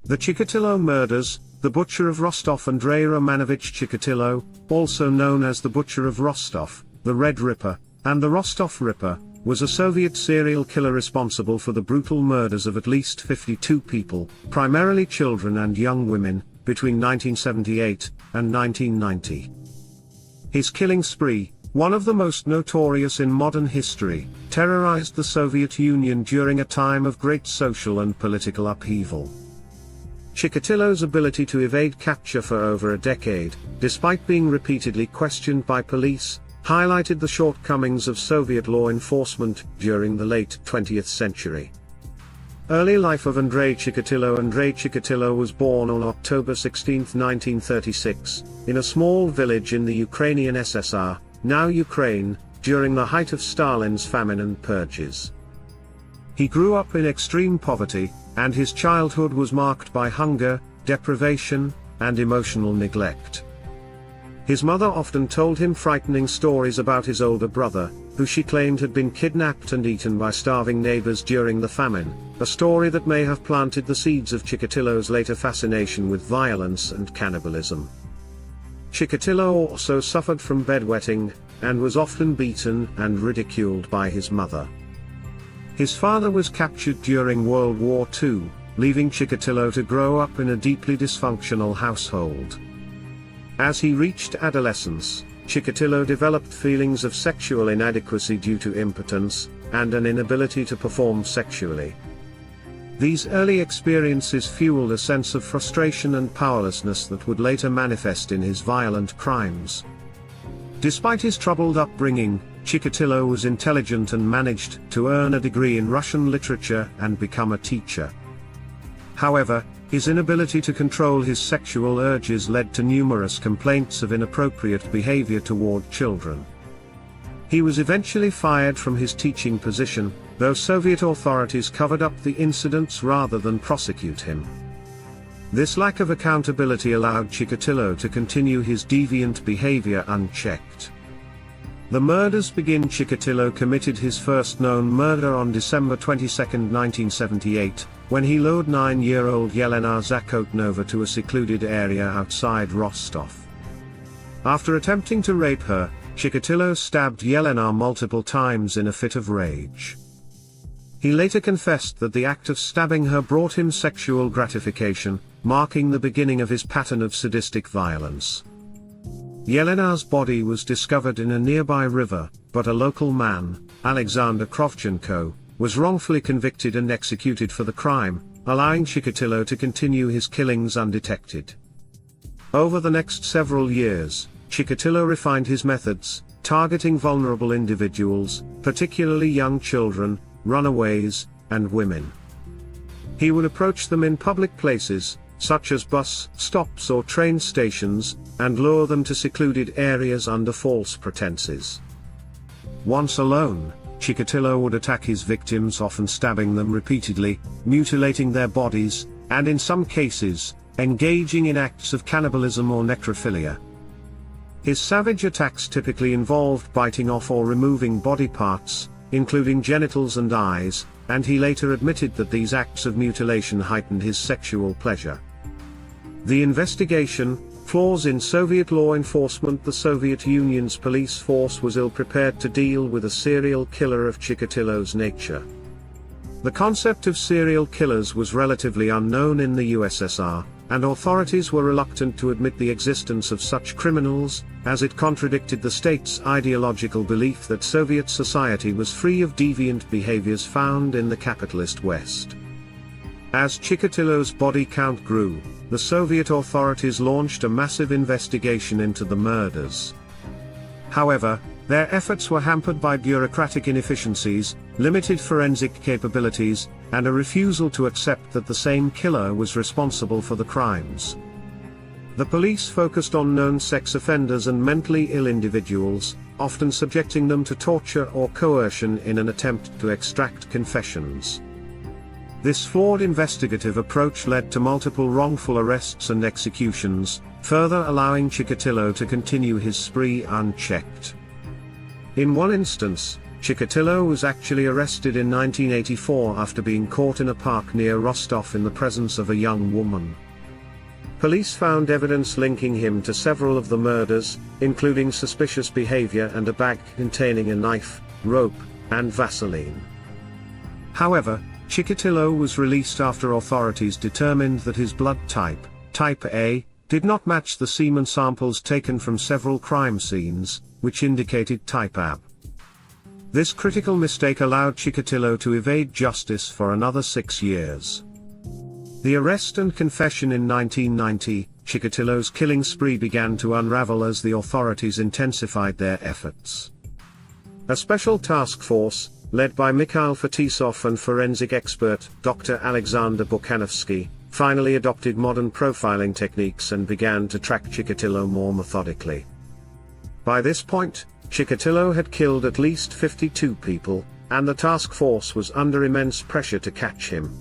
The Chikatilo murders. The Butcher of Rostov. Andrei Romanovich Chikatilo, also known as the Butcher of Rostov, the Red Ripper, and the Rostov Ripper, was a Soviet serial killer responsible for the brutal murders of at least 52 people, primarily children and young women, between 1978 and 1990. His killing spree, one of the most notorious in modern history, terrorized the Soviet Union during a time of great social and political upheaval. Chikatilo's ability to evade capture for over a decade, despite being repeatedly questioned by police, highlighted the shortcomings of Soviet law enforcement during the late 20th century. Early life of Andrei Chikatilo. Andrei Chikatilo was born on October 16, 1936, in a small village in the Ukrainian SSR, now Ukraine, during the height of Stalin's famine and purges. He grew up in extreme poverty, and his childhood was marked by hunger, deprivation, and emotional neglect. His mother often told him frightening stories about his older brother, who she claimed had been kidnapped and eaten by starving neighbors during the famine, a story that may have planted the seeds of Chikatilo's later fascination with violence and cannibalism. Chikatilo also suffered from bedwetting, and was often beaten and ridiculed by his mother. His father was captured during World War II, leaving Chikatilo to grow up in a deeply dysfunctional household. As he reached adolescence, Chikatilo developed feelings of sexual inadequacy due to impotence, and an inability to perform sexually. These early experiences fueled a sense of frustration and powerlessness that would later manifest in his violent crimes. Despite his troubled upbringing, Chikatilo was intelligent and managed to earn a degree in Russian literature and become a teacher. However, his inability to control his sexual urges led to numerous complaints of inappropriate behavior toward children. He was eventually fired from his teaching position, though Soviet authorities covered up the incidents rather than prosecute him. This lack of accountability allowed Chikatilo to continue his deviant behavior unchecked. The murders begin. Chikatilo committed his first known murder on December 22, 1978, when he lured 9-year-old Yelena Zakotnova to a secluded area outside Rostov. After attempting to rape her, Chikatilo stabbed Yelena multiple times in a fit of rage. He later confessed that the act of stabbing her brought him sexual gratification, marking the beginning of his pattern of sadistic violence. Yelena's body was discovered in a nearby river, but a local man, Alexander Krovchenko, was wrongfully convicted and executed for the crime, allowing Chikatilo to continue his killings undetected. Over the next several years, Chikatilo refined his methods, targeting vulnerable individuals, particularly young children, runaways, and women. He would approach them in public places, such as bus stops or train stations, and lure them to secluded areas under false pretenses. Once alone, Chikatilo would attack his victims, often stabbing them repeatedly, mutilating their bodies, and in some cases, engaging in acts of cannibalism or necrophilia. His savage attacks typically involved biting off or removing body parts, including genitals and eyes, and he later admitted that these acts of mutilation heightened his sexual pleasure. The investigation: flaws in Soviet law enforcement. The Soviet Union's police force was ill-prepared to deal with a serial killer of Chikatilo's nature. The concept of serial killers was relatively unknown in the USSR, and authorities were reluctant to admit the existence of such criminals, as it contradicted the state's ideological belief that Soviet society was free of deviant behaviors found in the capitalist West. As Chikatilo's body count grew, the Soviet authorities launched a massive investigation into the murders. However, their efforts were hampered by bureaucratic inefficiencies, limited forensic capabilities, and a refusal to accept that the same killer was responsible for the crimes. The police focused on known sex offenders and mentally ill individuals, often subjecting them to torture or coercion in an attempt to extract confessions. This flawed investigative approach led to multiple wrongful arrests and executions, further allowing Chikatilo to continue his spree unchecked. In one instance, Chikatilo was actually arrested in 1984 after being caught in a park near Rostov in the presence of a young woman. Police found evidence linking him to several of the murders, including suspicious behavior and a bag containing a knife, rope, and Vaseline. However, Chikatilo was released after authorities determined that his blood type, type A, did not match the semen samples taken from several crime scenes, which indicated type AB. This critical mistake allowed Chikatilo to evade justice for another 6 years. The arrest and confession in 1990, Chikatilo's killing spree began to unravel as the authorities intensified their efforts. A special task force, led by Mikhail Fetisov and forensic expert Dr. Alexander Buchanovsky, finally adopted modern profiling techniques and began to track Chikatilo more methodically. By this point, Chikatilo had killed at least 52 people, and the task force was under immense pressure to catch him.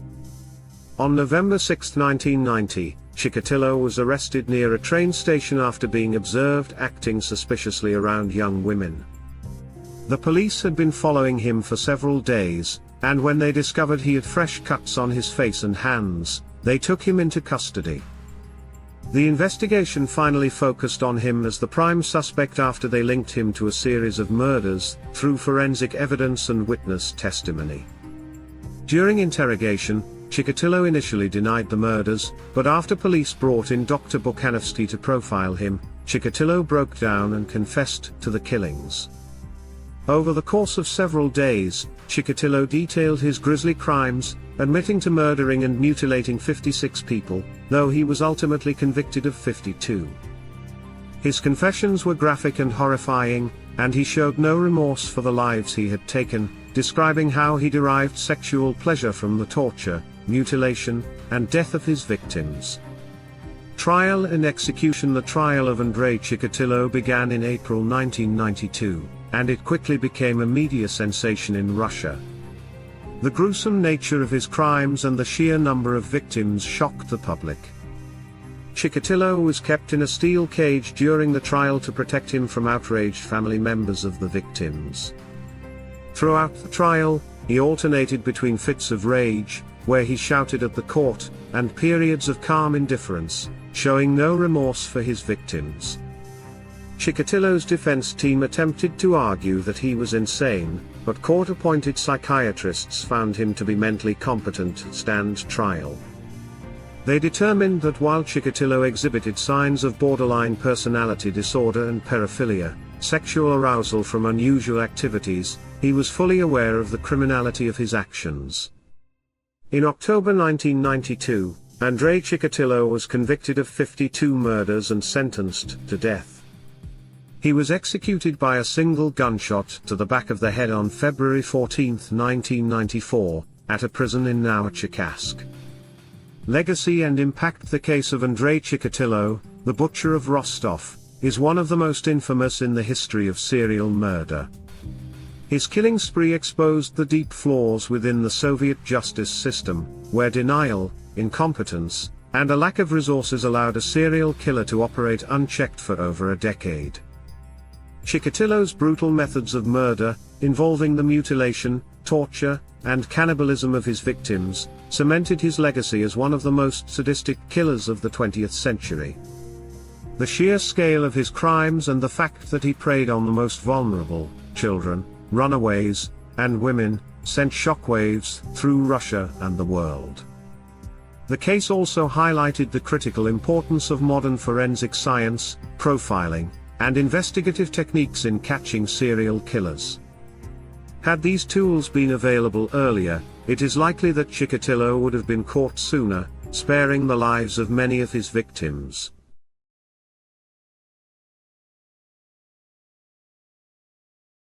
On November 6, 1990, Chikatilo was arrested near a train station after being observed acting suspiciously around young women. The police had been following him for several days, and when they discovered he had fresh cuts on his face and hands, they took him into custody. The investigation finally focused on him as the prime suspect after they linked him to a series of murders, through forensic evidence and witness testimony. During interrogation, Chikatilo initially denied the murders, but after police brought in Dr. Buchanovsky to profile him, Chikatilo broke down and confessed to the killings. Over the course of several days, Chikatilo detailed his grisly crimes, admitting to murdering and mutilating 56 people, though he was ultimately convicted of 52. His confessions were graphic and horrifying, and he showed no remorse for the lives he had taken, describing how he derived sexual pleasure from the torture, mutilation, and death of his victims. Trial and execution. The trial of Andrei Chikatilo began in April 1992, and it quickly became a media sensation in Russia. The gruesome nature of his crimes and the sheer number of victims shocked the public. Chikatilo was kept in a steel cage during the trial to protect him from outraged family members of the victims. Throughout the trial, he alternated between fits of rage, where he shouted at the court, and periods of calm indifference, showing no remorse for his victims. Chikatilo's defense team attempted to argue that he was insane, but court-appointed psychiatrists found him to be mentally competent to stand trial. They determined that while Chikatilo exhibited signs of borderline personality disorder and paraphilia, sexual arousal from unusual activities, he was fully aware of the criminality of his actions. In October 1992, Andrei Chikatilo was convicted of 52 murders and sentenced to death. He was executed by a single gunshot to the back of the head on February 14, 1994, at a prison in Novorosíisk. Legacy and impact. The case of Andrei Chikatilo, the Butcher of Rostov, is one of the most infamous in the history of serial murder. His killing spree exposed the deep flaws within the Soviet justice system, where denial, incompetence, and a lack of resources allowed a serial killer to operate unchecked for over a decade. Chikatilo's brutal methods of murder, involving the mutilation, torture, and cannibalism of his victims, cemented his legacy as one of the most sadistic killers of the 20th century. The sheer scale of his crimes and the fact that he preyed on the most vulnerable, children, runaways, and women, sent shockwaves through Russia and the world. The case also highlighted the critical importance of modern forensic science, profiling, and investigative techniques in catching serial killers. Had these tools been available earlier, it is likely that Chikatilo would have been caught sooner, sparing the lives of many of his victims.